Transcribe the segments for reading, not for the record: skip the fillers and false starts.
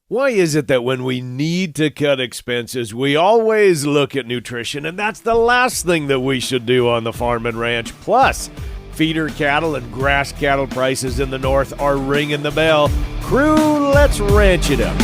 Why is it that when we need to cut expenses, we always look at nutrition, and that's the last thing that we should do on the farm and ranch? Plus, feeder cattle and grass cattle prices in the north are ringing the bell. Crew, let's ranch it up.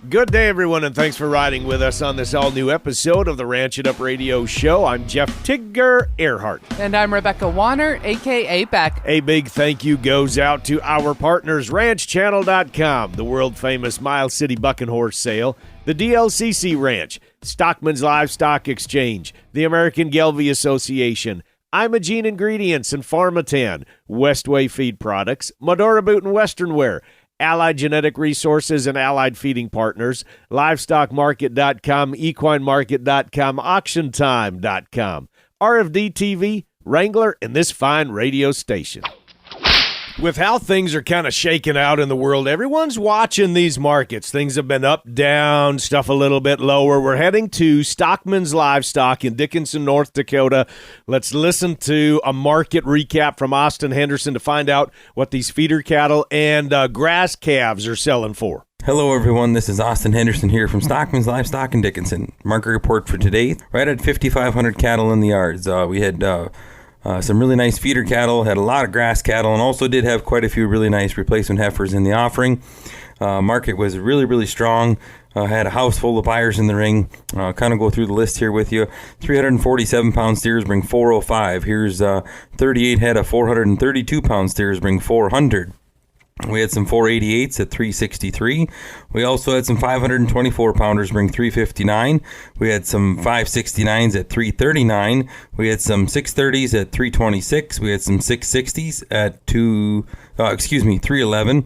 Good day, everyone, and thanks for riding with us on this all-new episode of the Ranch It Up Radio Show. I'm Jeff Tigger Earhart. And I'm Rebecca Warner, a.k.a. Beck. A big thank you goes out to our partners, RanchChannel.com, the world-famous Miles City Buck and Horse Sale, the DLCC Ranch, Stockmen's Livestock Exchange, the American Gelbvieh Association, Imogene Ingredients and Pharmatan, Westway Feed Products, Medora Boot and Western Wear, Allied Genetic Resources and Allied Feeding Partners, LivestockMarket.com, EquineMarket.com, AuctionTime.com, RFD TV, Wrangler, and this fine radio station. With how things are kind of shaking out in the world, everyone's watching these markets. Things have been up, down, stuff a little bit lower. We're heading to Stockmen's Livestock in Dickinson, North Dakota. Let's listen to a market recap from Austin Henderson to find out what these feeder cattle and grass calves are selling for. Hello everyone, this is Austin Henderson here from Stockmen's Livestock in Dickinson. Market report for today, right at 5,500 cattle in the yards. We had some really nice feeder cattle, had a lot of grass cattle, and also did have quite a few really nice replacement heifers in the offering. Market was really, really strong. Had a house full of buyers in the ring. Kind of go through the list here with you. 347-pound steers bring 405. Here's 38 head of 432-pound steers bring 400. We had some 488s at 363. We also had some 524-pounders bring 359. We had some 569s at 339. We had some 630s at 326. We had some 660s at 311.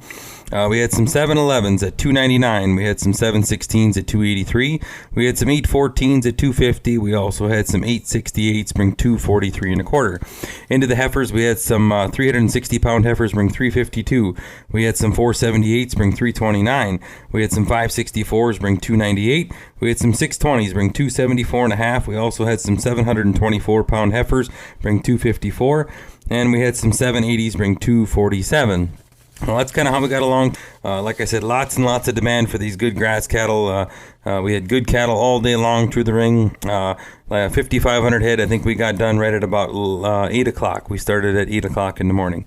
We had some 711s at 299. We had some 716s at 283. We had some 814s at 250. We also had some 868s bring 243 and a quarter. Into the heifers, we had some 360-pound heifers bring 352. We had some 478s bring 329. We had some 564s bring 298. We had some 620s bring 274 and a half. We also had some 724-pound heifers bring 254. And we had some 780s bring 247. Well, that's kind of how we got along. Like I said, lots and lots of demand for these good grass cattle. We had good cattle all day long through the ring. 5,500 head. I think we got done right at about 8 o'clock. We started at 8 o'clock in the morning.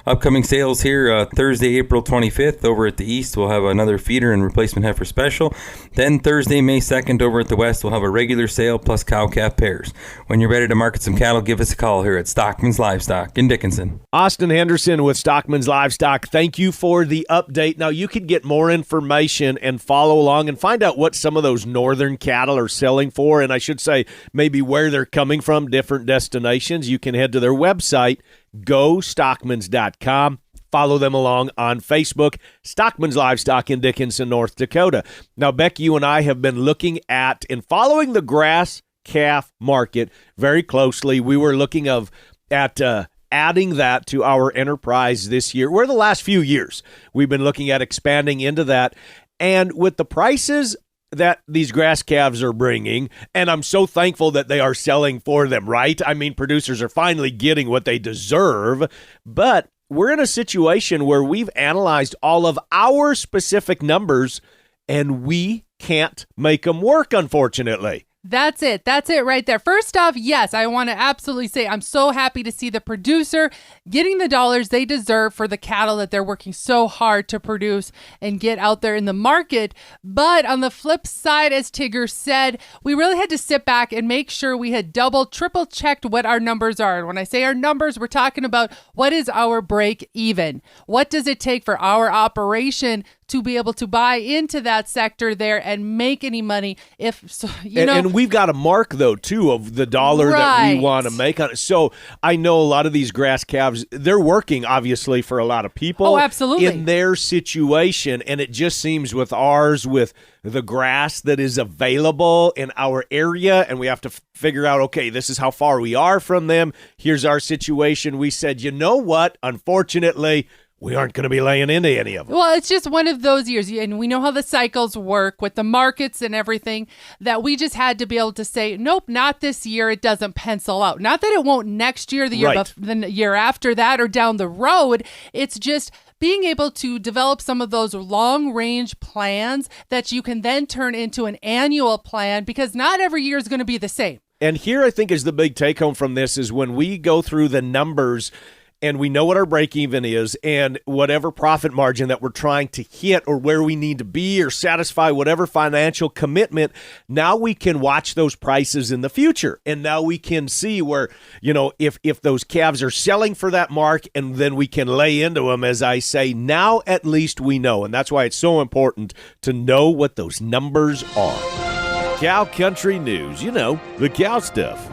Upcoming sales here, Thursday, April 25th, over at the East, we'll have another feeder and replacement heifer special. Then Thursday, May 2nd, over at the West, we'll have a regular sale plus cow-calf pairs. When you're ready to market some cattle, give us a call here at Stockmen's Livestock in Dickinson. Austin Henderson with Stockmen's Livestock. Thank you for the update. Now, you can get more information and follow along and find out what some of those northern cattle are selling for, and I should say maybe where they're coming from, different destinations. You can head to their website, GoStockmans.com. Follow them along on Facebook, Stockmen's Livestock in Dickinson, North Dakota. Now, Beck, you and I have been looking at and following the grass calf market very closely. We were looking at adding that to our enterprise this year. We're the last few years. We've been looking at expanding into that. And with the prices that these grass calves are bringing, and I'm so thankful that they are selling for them, right? I mean, producers are finally getting what they deserve, but we're in a situation where we've analyzed all of our specific numbers, and we can't make them work, unfortunately. That's it. That's it right there. First off, yes, I want to absolutely say I'm so happy to see the producer getting the dollars they deserve for the cattle that they're working so hard to produce and get out there in the market. But on the flip side, as Tigger said, we really had to sit back and make sure we had double, triple checked what our numbers are. And when I say our numbers, we're talking about what is our break even? What does it take for our operation to be able to buy into that sector there and make any money? If so, and we've got a mark though too of the dollar that we want to make on it. So I know a lot of these grass calves, they're working obviously for a lot of people. Oh, absolutely. In their situation, and it just seems with ours, with the grass that is available in our area, and we have to figure out, okay, this is how far we are from them. Here's our situation. We said, you know what? Unfortunately, we aren't going to be laying into any of them. Well, it's just one of those years, and we know how the cycles work with the markets and everything, that we just had to be able to say, nope, not this year. It doesn't pencil out. Not that it won't next year, the year, the year after that, or down the road. It's just being able to develop some of those long-range plans that you can then turn into an annual plan, because not every year is going to be the same. And here I think is the big take-home from this is when we go through the numbers and we know what our break-even is and whatever profit margin that we're trying to hit or where we need to be or satisfy whatever financial commitment, now we can watch those prices in the future. And now we can see where, if those calves are selling for that mark, and then we can lay into them, as I say. Now at least we know. And that's why it's so important to know what those numbers are. Cow country news, the cow stuff.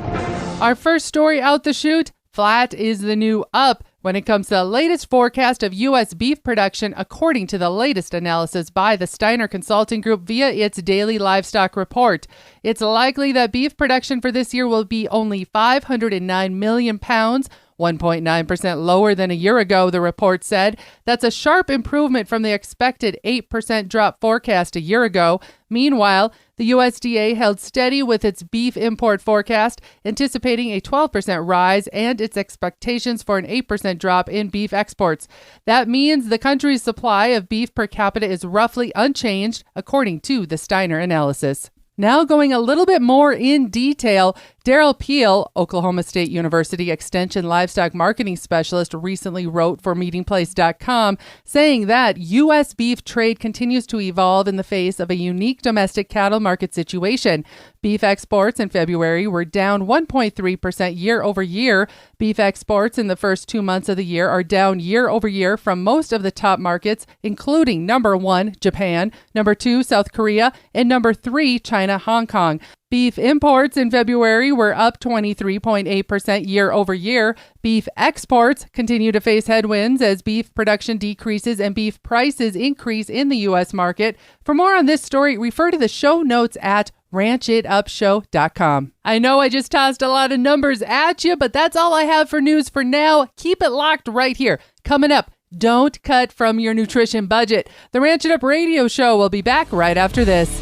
Our first story out the chute, flat is the new up when it comes to the latest forecast of U.S. beef production, according to the latest analysis by the Steiner Consulting Group via its Daily Livestock Report. It's likely that beef production for this year will be only 509 million pounds, 1.9% lower than a year ago, the report said. That's a sharp improvement from the expected 8% drop forecast a year ago. Meanwhile, the USDA held steady with its beef import forecast, anticipating a 12% rise and its expectations for an 8% drop in beef exports. That means the country's supply of beef per capita is roughly unchanged, according to the Steiner analysis. Now going a little bit more in detail, Daryl Peel, Oklahoma State University Extension Livestock Marketing Specialist, recently wrote for MeetingPlace.com, saying that U.S. beef trade continues to evolve in the face of a unique domestic cattle market situation. Beef exports in February were down 1.3% year over year. Beef exports in the first 2 months of the year are down year over year from most of the top markets, including number 1, Japan, number 2, South Korea, and number 3, China, Hong Kong. Beef imports in February were up 23.8% year over year. Beef exports continue to face headwinds as beef production decreases and beef prices increase in the U.S. market. For more on this story, refer to the show notes at ranchitupshow.com. I know I just tossed a lot of numbers at you, but that's all I have for news for now. Keep it locked right here. Coming up, don't cut from your nutrition budget. The Ranch It Up radio show will be back right after this.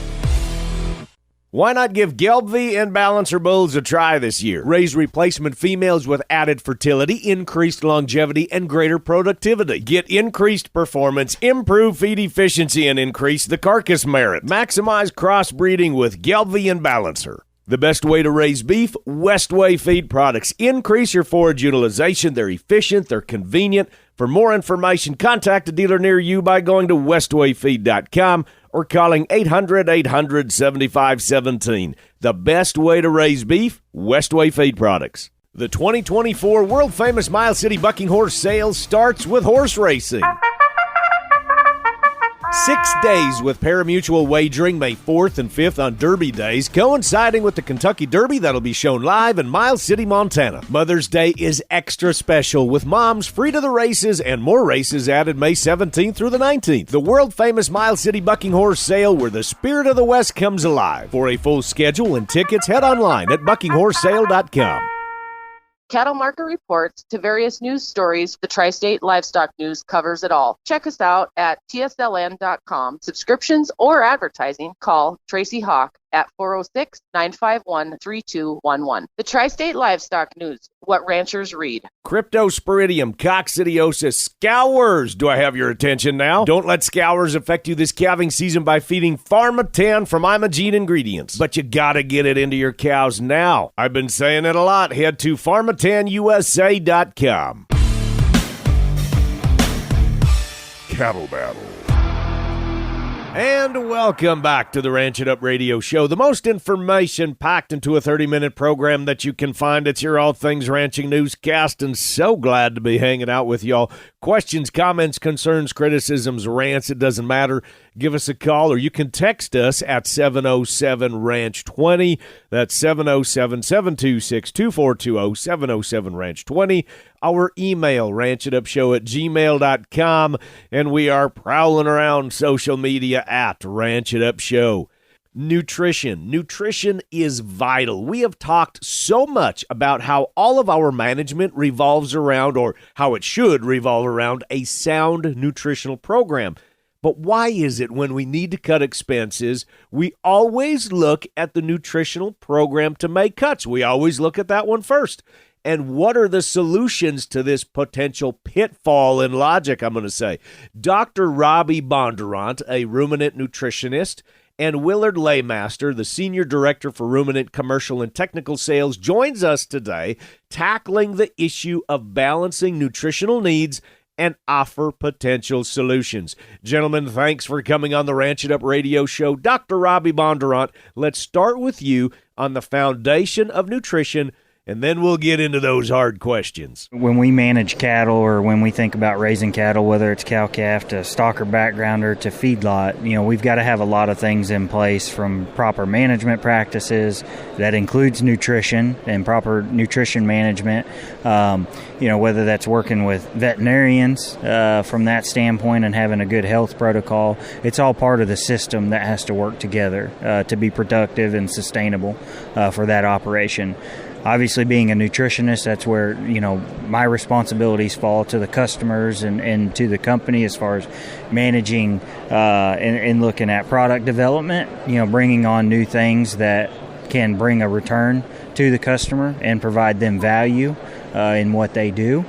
Why not give Gelbvieh and Balancer bulls a try this year? Raise replacement females with added fertility, increased longevity, and greater productivity. Get increased performance, improve feed efficiency, and increase the carcass merit. Maximize crossbreeding with Gelbvieh and Balancer. The best way to raise beef, Westway feed products. Increase your forage utilization. They're efficient. They're convenient. For more information, contact a dealer near you by going to westwayfeed.com or calling 800-800-7517. The best way to raise beef, Westway Feed Products. The 2024 world-famous Mile City Bucking Horse Sale starts with horse racing. 6 days with parimutuel wagering, May 4th and 5th on Derby days, coinciding with the Kentucky Derby that'll be shown live in Miles City, Montana. Mother's Day is extra special with moms free to the races and more races added May 17th through the 19th. The world-famous Miles City Bucking Horse Sale where the spirit of the West comes alive. For a full schedule and tickets, head online at buckinghorsesale.com. Cattle market reports to various news stories. The Tri-State Livestock News covers it all. Check us out at tsln.com. Subscriptions or advertising, call Tracy Hawk at 406-951-3211. The Tri-State Livestock News, what ranchers read. Cryptosporidium, coccidiosis, scours. Do I have your attention now? Don't let scours affect you this calving season by feeding Pharmatan from Imogene Ingredients. But you gotta get it into your cows now. I've been saying it a lot. Head to pharmatanusa.com. Cattle Battle. And welcome back to the Ranch It Up radio show, the most information packed into a 30-minute program that you can find. It's your all things ranching newscast, and so glad to be hanging out with y'all. Questions, comments, concerns, criticisms, rants, it doesn't matter. Give us a call, or you can text us at 707-RANCH-20. That's 707-726-2420, 707-RANCH-20. Our email, ranchitupshow@gmail.com, and we are prowling around social media at Ranch It Up Show. Nutrition. Nutrition is vital. We have talked so much about how all of our management revolves around, or how it should revolve around, a sound nutritional program. But why is it when we need to cut expenses, we always look at the nutritional program to make cuts? We always look at that one first. And what are the solutions to this potential pitfall in logic, I'm going to say? Dr. Robbie Bondurant, a ruminant nutritionist, and Willard Laymaster, the Senior Director for Ruminant Commercial and Technical Sales, joins us today tackling the issue of balancing nutritional needs and offer potential solutions. Gentlemen, thanks for coming on the Ranch It Up radio show. Dr. Robbie Bondurant, let's start with you on the foundation of nutrition, and then we'll get into those hard questions. When we manage cattle, or when we think about raising cattle, whether it's cow-calf to stocker backgrounder to feedlot, we've got to have a lot of things in place, from proper management practices. That includes nutrition and proper nutrition management. Whether that's working with veterinarians from that standpoint and having a good health protocol. It's all part of the system that has to work together to be productive and sustainable for that operation. Obviously, being a nutritionist, that's where, my responsibilities fall to the customers and to the company as far as managing and looking at product development, bringing on new things that can bring a return to the customer and provide them value in what they do,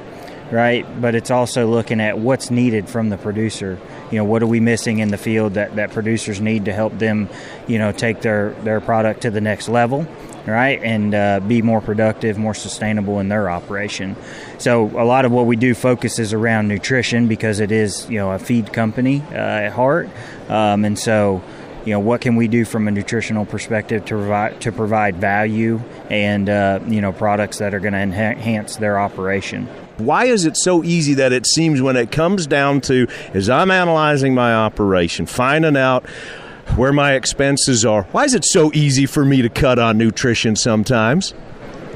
right? But it's also looking at what's needed from the producer. What are we missing in the field that producers need to help them, take their product to the next level, right, and be more productive, more sustainable in their operation. So a lot of what we do focuses around nutrition, because it is, a feed company at heart. And so, what can we do from a nutritional perspective to provide value and, products that are going to enhance their operation? Why is it so easy that it seems when it comes down to, as I'm analyzing my operation, finding out where my expenses are, why is it so easy for me to cut on nutrition sometimes?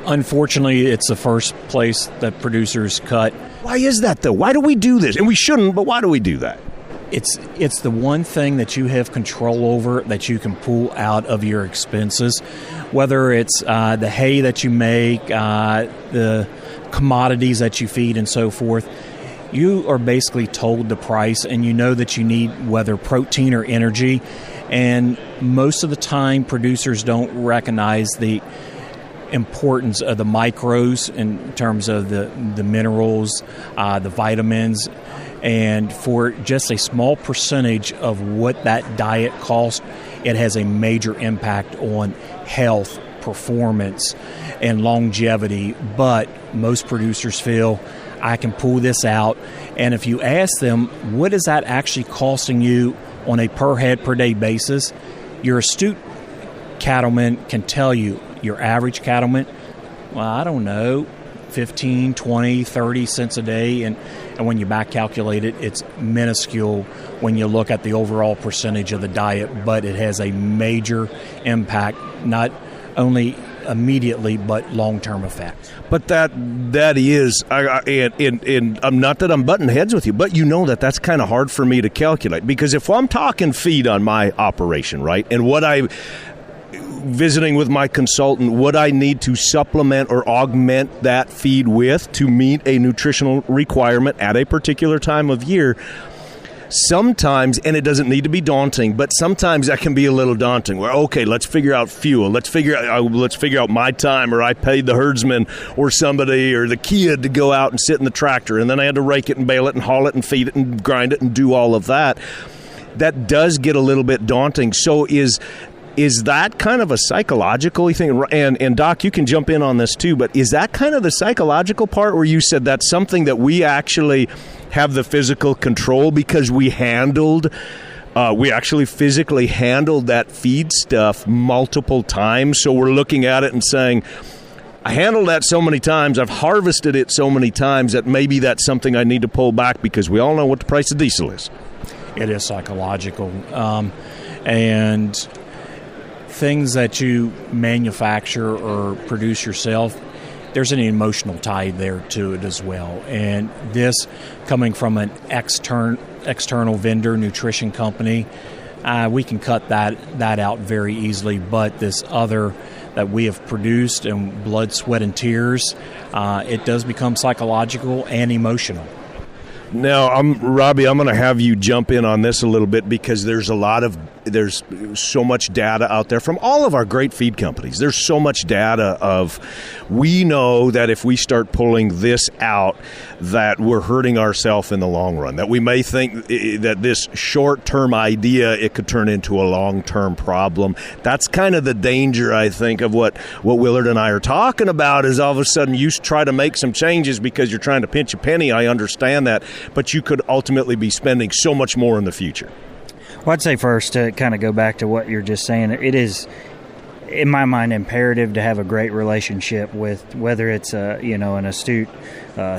Unfortunately, it's the first place that producers cut. Why is that, though? Why do we do this? And we shouldn't, but why do we do that? It's the one thing that you have control over, that you can pull out of your expenses, whether it's the hay that you make, the commodities that you feed, and so forth. You are basically told the price, and you know that you need whether protein or energy. And most of the time, producers don't recognize the importance of the micros in terms of the minerals, the vitamins, and for just a small percentage of what that diet costs, it has a major impact on health, performance, and longevity. But most producers feel, I can pull this out. And if you ask them, what is that actually costing you on a per head per day basis, your astute cattleman can tell you, your average cattleman, well, I don't know, 15, 20, 30 cents a day. And when you back calculate it, it's minuscule when you look at the overall percentage of the diet, but it has a major impact, not only immediately but long-term effects. But that is, and I'm not that I'm butting heads with you, but that's kind of hard for me to calculate, because if I'm talking feed on my operation, right, and what I visiting with my consultant, what I need to supplement or augment that feed with to meet a nutritional requirement at a particular time of year, sometimes, and it doesn't need to be daunting, but sometimes that can be a little daunting. Where, okay, let's figure out fuel. Let's figure out my time, or I paid the herdsman or somebody or the kid to go out and sit in the tractor, and then I had to rake it and bale it and haul it and feed it and grind it and do all of that. That does get a little bit daunting. So is that kind of a psychological thing? And Doc, you can jump in on this too, but is that kind of the psychological part where you said that's something that we actually have the physical control, because we actually physically handled that feed stuff multiple times? So we're looking at it and saying, I handled that so many times, I've harvested it so many times, that maybe that's something I need to pull back, because we all know what the price of diesel is. It is psychological. And things that you manufacture or produce yourself, there's an emotional tie there to it as well. And this, coming from an external vendor nutrition company, we can cut that out very easily. But this other that we have produced in blood, sweat, and tears, it does become psychological and emotional. Now, Robbie, I'm going to have you jump in on this a little bit because there's so much data out there from all of our great feed companies. There's so much data we know that if we start pulling this out, that we're hurting ourselves in the long run, that we may think that this short-term idea, it could turn into a long-term problem. That's kind of the danger, I think, of what Willard and I are talking about, is all of a sudden you try to make some changes because you're trying to pinch a penny. I understand that, but you could ultimately be spending so much more in the future. Well, I'd say first, to kind of go back to what you're just saying, it is, in my mind, imperative to have a great relationship with, whether it's an astute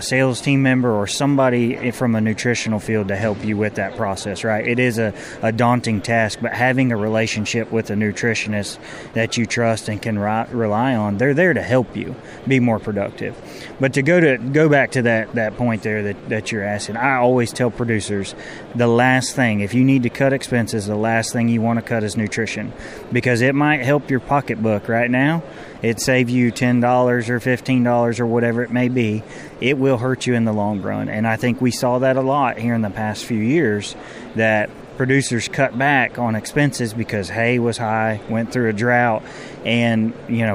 sales team member or somebody from a nutritional field to help you with that process, right? It is a daunting task, but having a relationship with a nutritionist that you trust and can rely on, they're there to help you be more productive. But to go back to that point there that you're asking, I always tell producers, the last thing, if you need to cut expenses, the last thing you want to cut is nutrition, because it might help your pocketbook right now. It save you $10 or $15 or whatever it may be. It will hurt you in the long run. And I think we saw that a lot here in the past few years, that producers cut back on expenses because hay was high, went through a drought, and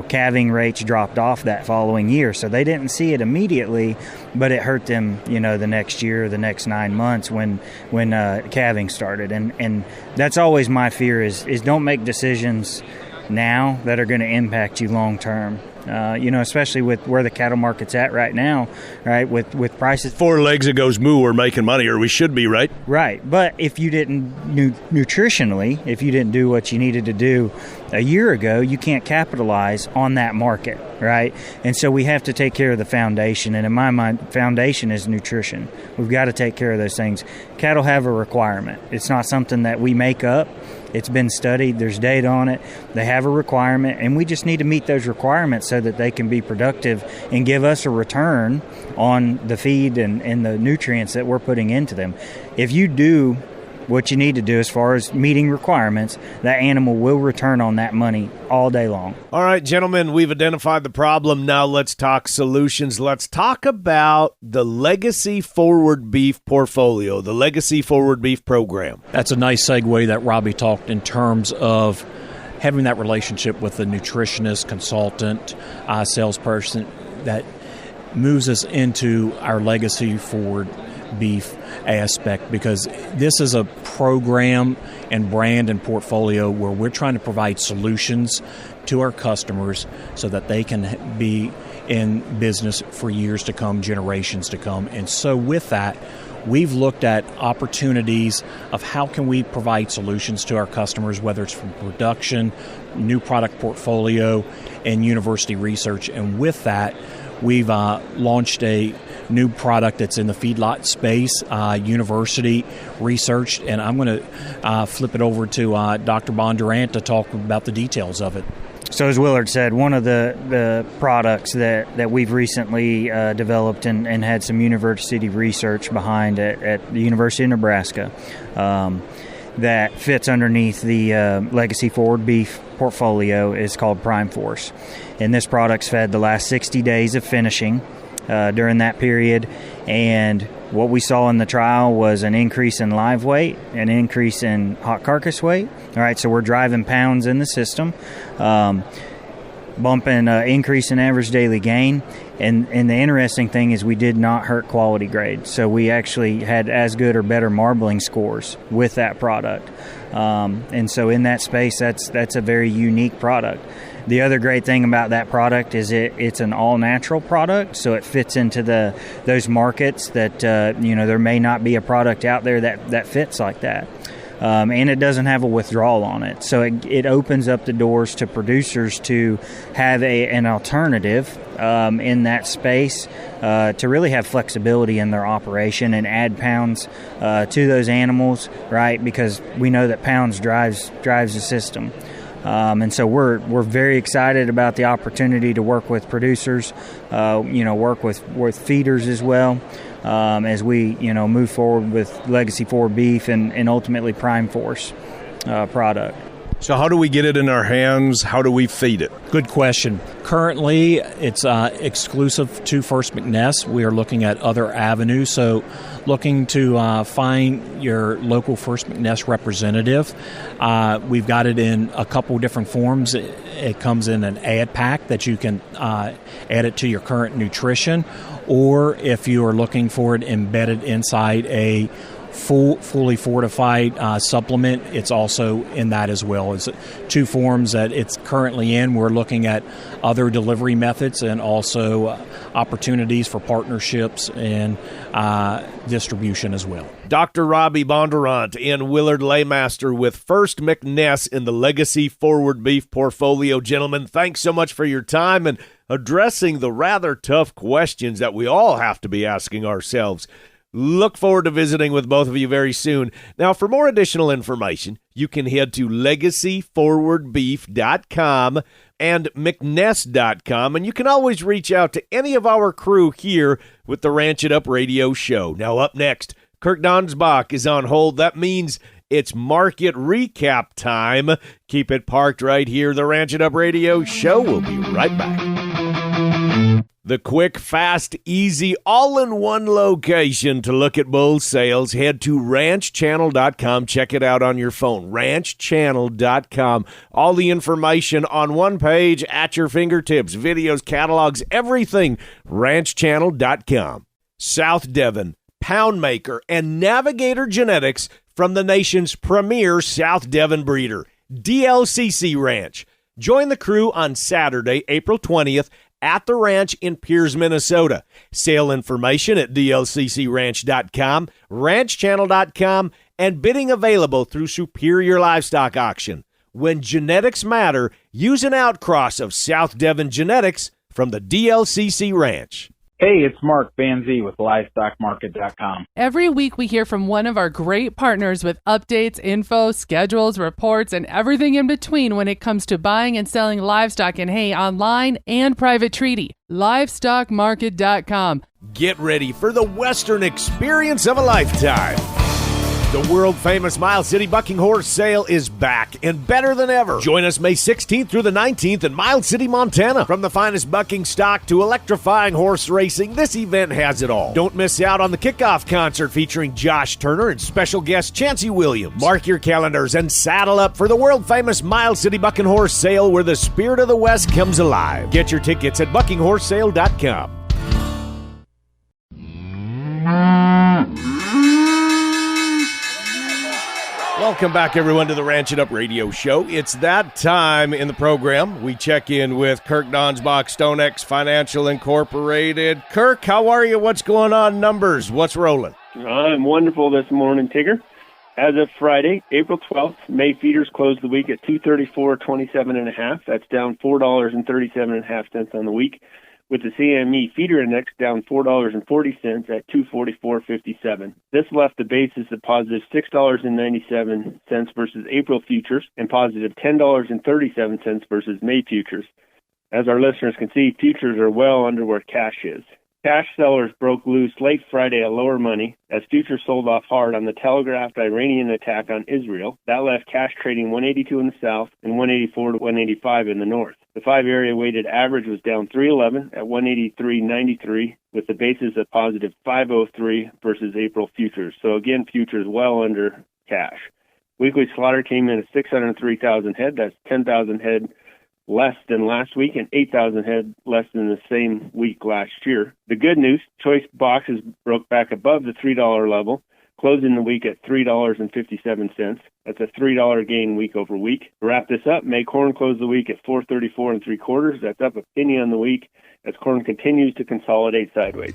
calving rates dropped off that following year. So they didn't see it immediately, but it hurt them the next year, the next 9 months when calving started. And that's always my fear is don't make decisions now that are going to impact you long term. Especially with where the cattle market's at right now, right? With prices. 4 legs that goes moo, we're making money, or we should be, right? Right. But if you didn't nutritionally, if you didn't do what you needed to do a year ago, you can't capitalize on that market, right? And so we have to take care of the foundation. And in my mind, foundation is nutrition. We've got to take care of those things. Cattle have a requirement. It's not something that we make up. It's been studied. There's data on it. They have a requirement, and we just need to meet those requirements so that they can be productive and give us a return on the feed and the nutrients that we're putting into them. If you do what you need to do as far as meeting requirements, that animal will return on that money all day long. All right, gentlemen, we've identified the problem. Now let's talk solutions. Let's talk about the Legacy Forward Beef portfolio, the Legacy Forward Beef program. That's a nice segue that Robbie talked in terms of having that relationship with the nutritionist, consultant, salesperson that moves us into our Legacy Forward Beef aspect, because this is a program and brand and portfolio where we're trying to provide solutions to our customers so that they can be in business for years to come, generations to come. And so with that, we've looked at opportunities of how can we provide solutions to our customers, whether it's from production, new product portfolio, and university research. And with that, we've launched a new product that's in the feedlot space, university research, and I'm going to flip it over to Dr. Bondurant to talk about the details of it. So as Willard said, one of the products that we've recently developed and had some university research behind at the University of Nebraska that fits underneath the Legacy Forward Beef portfolio is called Prime Force. And this product's fed the last 60 days of finishing during that period, and what we saw in the trial was an increase in live weight, an increase in hot carcass weight. All right, so we're driving pounds in the system, bumping increase in average daily gain, and the interesting thing is we did not hurt quality grade. So we actually had as good or better marbling scores with that product, and so in that space, that's a very unique product. The other great thing about that product is it's an all-natural product, so it fits into those markets that there may not be a product out there that fits like that. And it doesn't have a withdrawal on it. So it opens up the doors to producers to have an alternative in that space to really have flexibility in their operation and add pounds to those animals, right? Because we know that pounds drives the system. And so we're very excited about the opportunity to work with producers, work with feeders as well, as we move forward with Legacy Forward Beef and ultimately Prime Force. product. So how do we get it in our hands? How do we feed it? Good question. Currently, it's exclusive to Furst MCNESS. We are looking at other avenues. So looking to find your local Furst MCNESS representative. We've got it in a couple different forms. It comes in an ad pack that you can add it to your current nutrition, or if you are looking for it embedded inside a fully fortified supplement, it's also in that as well. It's two forms that it's currently in. We're looking at other delivery methods and also opportunities for partnerships and distribution as well. Dr. Robbie Bondurant and Willard Laymaster with Furst MCNESS in the Legacy Forward Beef portfolio. Gentlemen, thanks so much for your time and addressing the rather tough questions that we all have to be asking ourselves. Look forward to visiting with both of you very soon. Now, for more additional information, you can head to legacyforwardbeef.com and McNess.com, and you can always reach out to any of our crew here with the Ranch It Up radio show. Now, up next, Kirk Donsbach is on hold. That means it's market recap time. Keep it parked right here. The Ranch It Up radio show will be right back. The quick, fast, easy, all-in-one location to look at bull sales. Head to ranchchannel.com. Check it out on your phone. ranchchannel.com. All the information on one page at your fingertips. Videos, catalogs, everything. ranchchannel.com. South Devon, Pound Maker, and Navigator Genetics from the nation's premier South Devon breeder, DLCC Ranch. Join the crew on Saturday, April 20th, at the ranch in Pierce, Minnesota. Sale information at dlccranch.com, ranchchannel.com, and bidding available through Superior Livestock Auction. When genetics matter, use an outcross of South Devon genetics from the DLCC Ranch. Hey, it's Mark Banzi with LivestockMarket.com. Every week we hear from one of our great partners with updates, info, schedules, reports, and everything in between when it comes to buying and selling livestock and hay online and private treaty. LivestockMarket.com. Get ready for the Western experience of a lifetime. The world-famous Miles City Bucking Horse Sale is back and better than ever. Join us May 16th through the 19th in Miles City, Montana. From the finest bucking stock to electrifying horse racing, this event has it all. Don't miss out on the kickoff concert featuring Josh Turner and special guest Chancey Williams. Mark your calendars and saddle up for the world-famous Miles City Bucking Horse Sale, where the spirit of the West comes alive. Get your tickets at buckinghorsesale.com. Welcome back, everyone, to the Ranch It Up radio show. It's that time in the program. We check in with Kirk Donsbach, StoneX Financial Incorporated. Kirk, how are you? What's going on? Numbers, what's rolling? I'm wonderful this morning, Tigger. As of Friday, April 12th, May feeders closed the week at $234.27.5. That's down $4.37.5 on the week, with the CME feeder index down $4.40 at $244.57. This left the basis at positive $6.97 versus April futures and positive $10.37 versus May futures. As our listeners can see, futures are well under where cash is. Cash sellers broke loose late Friday at lower money as futures sold off hard on the telegraphed Iranian attack on Israel. That left cash trading 182 in the south and 184 to 185 in the north. The 5-area weighted average was down 311 at 183.93 with the basis of positive 503 versus April futures. So again, futures well under cash. Weekly slaughter came in at 603,000 head. That's 10,000 head less than last week and 8,000 head less than the same week last year. The good news, choice boxes broke back above the $3 level, closing the week at $3.57. That's a $3 gain week over week. To wrap this up, May corn closed the week at $4.34 3/4. That's up a penny on the week as corn continues to consolidate sideways.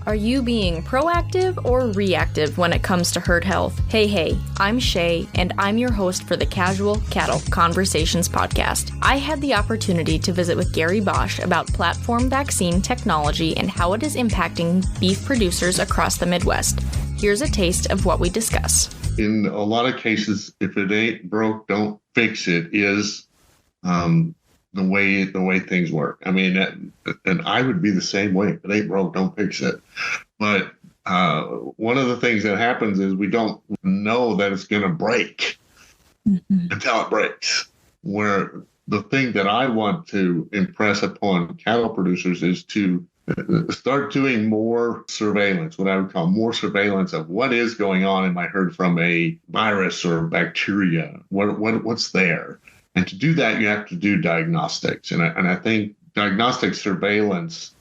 Are you being proactive or reactive when it comes to herd health? Hey, I'm Shay, and I'm your host for the Casual Cattle Conversations podcast. I had the opportunity to visit with Gary Bosch about platform vaccine technology and how it is impacting beef producers across the Midwest. Here's a taste of what we discuss. In a lot of cases, if it ain't broke, don't fix it is the way things work. I mean, and I would be the same way. If it ain't broke, don't fix it. But one of the things that happens is we don't know that it's going to break. until it breaks. Where the thing that I want to impress upon cattle producers is to start doing more surveillance, what I would call more surveillance of what is going on in my herd from a virus or bacteria. What's there? And to do that, you have to do diagnostics. And I think diagnostic surveillance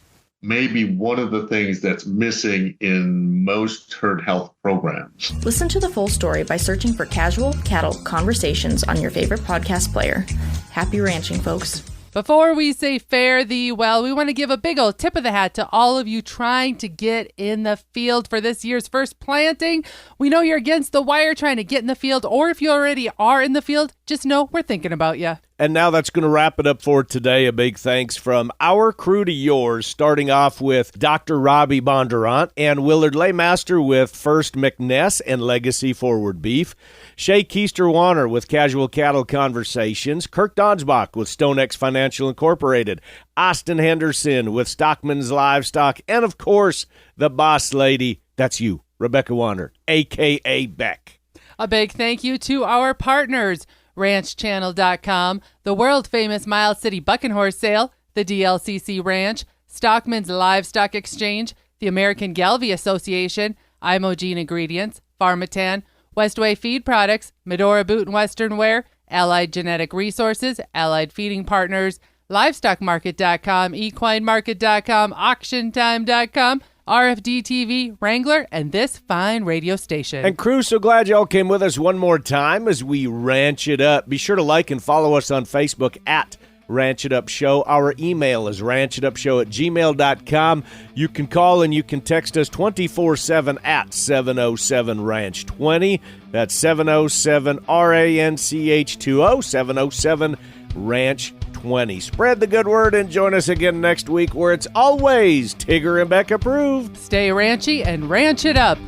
may be one of the things that's missing in most herd health programs. Listen to the full story by searching for Casual Cattle Conversations on your favorite podcast player. Happy ranching, folks. Before we say fare thee well, we want to give a big old tip of the hat to all of you trying to get in the field for this year's first planting. We know you're against the wire trying to get in the field, or if you already are in the field, just know we're thinking about you. And now that's going to wrap it up for today. A big thanks from our crew to yours, starting off with Dr. Robbie Bondurant and Willard Laymaster with Furst MCNESS and Legacy Forward Beef, Shay Keister-Warner with Casual Cattle Conversations, Kirk Donsbach with StoneX Financial Incorporated, Austin Henderson with Stockmen's Livestock, and of course, the boss lady, that's you, Rebecca Warner, a.k.a. Beck. A big thank you to our partners, ranchchannel.com, the world-famous Miles City Bucking Horse Sale, the DLCC Ranch, Stockmen's Livestock Exchange, the American Galvy Association, Imogene Ingredients, Pharmatan, Westway Feed Products, Medora Boot and Western Wear, Allied Genetic Resources, Allied Feeding Partners, LivestockMarket.com, EquineMarket.com, AuctionTime.com, RFD TV, Wrangler, and this fine radio station. And crew, so glad y'all came with us one more time as we ranch it up. Be sure to like and follow us on Facebook at Ranch It Up Show. Our email is ranchitupshow@gmail.com. You can call and you can text us 24/7 at 707-RANCH-20. That's 707-RANCH-20, 707-RANCH-20. Spread the good word and join us again next week where it's always Tigger and Beck approved. Stay ranchy and ranch it up.